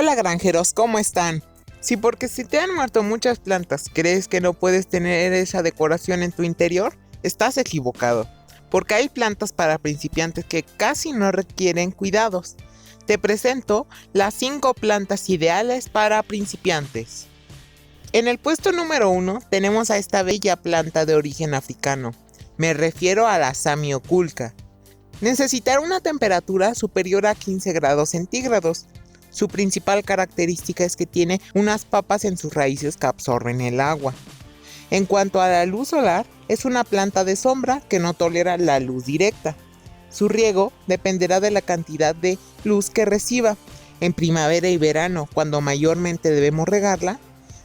Hola granjeros, ¿cómo están? Si porque se te han muerto muchas plantas crees que no puedes tener esa decoración en tu interior, estás equivocado, porque hay plantas para principiantes que casi no requieren cuidados. Te presento las 5 plantas ideales para principiantes. En el puesto número 1 tenemos a esta bella planta de origen africano. Me refiero a la Samioculca. Necesitará una temperatura superior a 15 grados centígrados. Su principal característica es que tiene unas papas en sus raíces que absorben el agua. En cuanto a la luz solar, es una planta de sombra que no tolera la luz directa. Su riego dependerá de la cantidad de luz que reciba. En primavera y verano, cuando mayormente debemos regarla.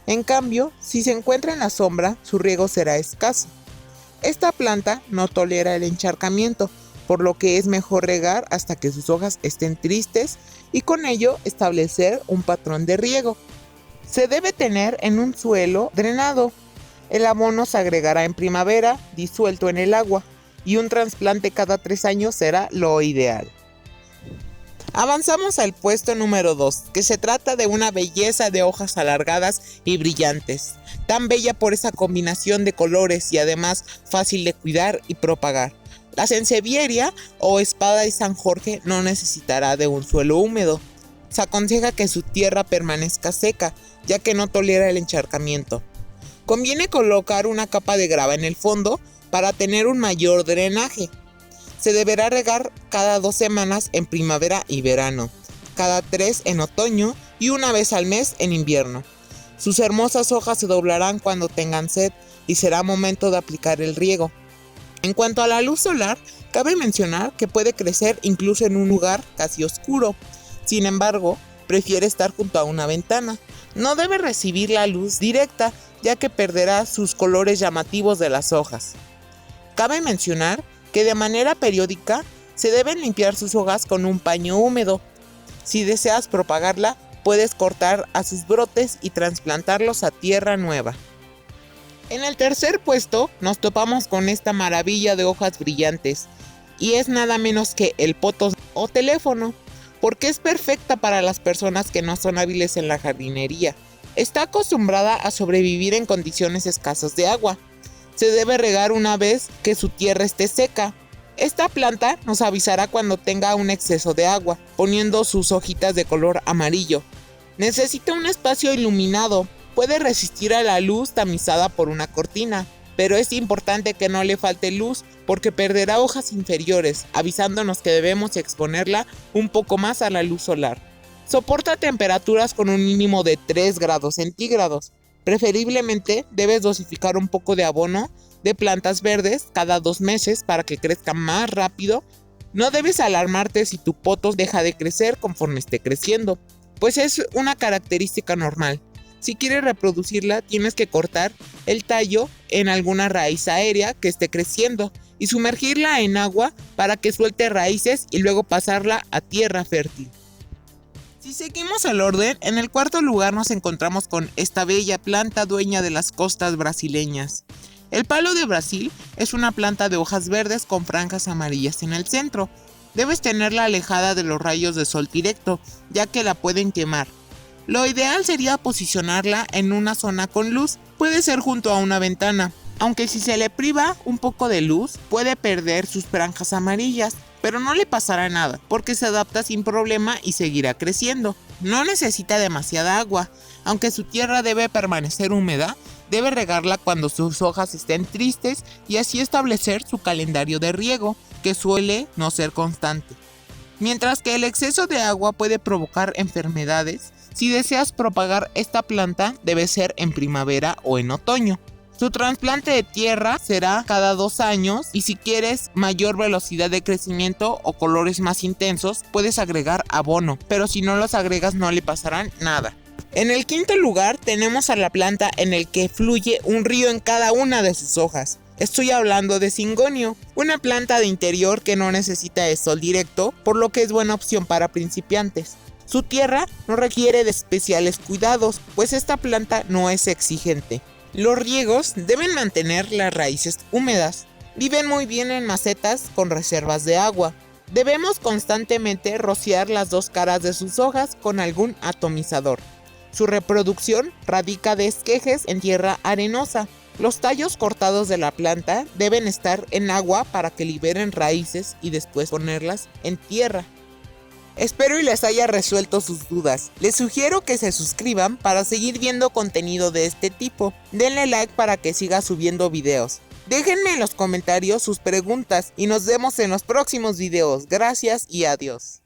En cambio, si se encuentra en la sombra, su riego será escaso. Esta planta no tolera el encharcamiento, por lo que es mejor regar hasta que sus hojas estén tristes y con ello establecer un patrón de riego. Se debe tener en un suelo drenado. El abono se agregará en primavera, disuelto en el agua, y un trasplante cada 3 años será lo ideal. Avanzamos al puesto número 2, que se trata de una belleza de hojas alargadas y brillantes, tan bella por esa combinación de colores y además fácil de cuidar y propagar. La Sansevieria o espada de San Jorge no necesitará de un suelo húmedo. Se aconseja que su tierra permanezca seca, ya que no tolera el encharcamiento. Conviene colocar una capa de grava en el fondo para tener un mayor drenaje. Se deberá regar cada 2 semanas en primavera y verano, cada 3 en otoño y una vez al mes en invierno. Sus hermosas hojas se doblarán cuando tengan sed y será momento de aplicar el riego. En cuanto a la luz solar, cabe mencionar que puede crecer incluso en un lugar casi oscuro. Sin embargo, prefiere estar junto a una ventana. No debe recibir la luz directa, ya que perderá sus colores llamativos de las hojas. Cabe mencionar que de manera periódica se deben limpiar sus hojas con un paño húmedo. Si deseas propagarla, puedes cortar a sus brotes y trasplantarlos a tierra nueva. En el tercer puesto nos topamos con esta maravilla de hojas brillantes, y es nada menos que el potos o teléfono, porque es perfecta para las personas que no son hábiles en la jardinería. Está acostumbrada a sobrevivir en condiciones escasas de agua. Se debe regar una vez que su tierra esté seca. Esta planta nos avisará cuando tenga un exceso de agua, poniendo sus hojitas de color amarillo. Necesita un espacio iluminado. Puede resistir a la luz tamizada por una cortina, pero es importante que no le falte luz porque perderá hojas inferiores, avisándonos que debemos exponerla un poco más a la luz solar. Soporta temperaturas con un mínimo de 3 grados centígrados. Preferiblemente debes dosificar un poco de abono de plantas verdes cada 2 meses para que crezca más rápido. No debes alarmarte si tu potos deja de crecer conforme esté creciendo, pues es una característica normal. Si quieres reproducirla, tienes que cortar el tallo en alguna raíz aérea que esté creciendo y sumergirla en agua para que suelte raíces y luego pasarla a tierra fértil. Si seguimos el orden, en el cuarto lugar nos encontramos con esta bella planta dueña de las costas brasileñas. El palo de Brasil es una planta de hojas verdes con franjas amarillas en el centro. Debes tenerla alejada de los rayos de sol directo, ya que la pueden quemar. Lo ideal sería posicionarla en una zona con luz, puede ser junto a una ventana, aunque si se le priva un poco de luz, puede perder sus franjas amarillas, pero no le pasará nada, porque se adapta sin problema y seguirá creciendo. No necesita demasiada agua, aunque su tierra debe permanecer húmeda, debe regarla cuando sus hojas estén tristes y así establecer su calendario de riego, que suele no ser constante. Mientras que el exceso de agua puede provocar enfermedades, si deseas propagar esta planta debe ser en primavera o en otoño. Su trasplante de tierra será cada 2 años y si quieres mayor velocidad de crecimiento o colores más intensos puedes agregar abono, pero si no los agregas no le pasarán nada. En el quinto lugar tenemos a la planta en el que fluye un río en cada una de sus hojas. Estoy hablando de Cingonio, una planta de interior que no necesita de sol directo, por lo que es buena opción para principiantes. Su tierra no requiere de especiales cuidados, pues esta planta no es exigente. Los riegos deben mantener las raíces húmedas. Viven muy bien en macetas con reservas de agua. Debemos constantemente rociar las dos caras de sus hojas con algún atomizador. Su reproducción radica de esquejes en tierra arenosa. Los tallos cortados de la planta deben estar en agua para que liberen raíces y después ponerlas en tierra. Espero y les haya resuelto sus dudas. Les sugiero que se suscriban para seguir viendo contenido de este tipo. Denle like para que siga subiendo videos. Déjenme en los comentarios sus preguntas y nos vemos en los próximos videos. Gracias y adiós.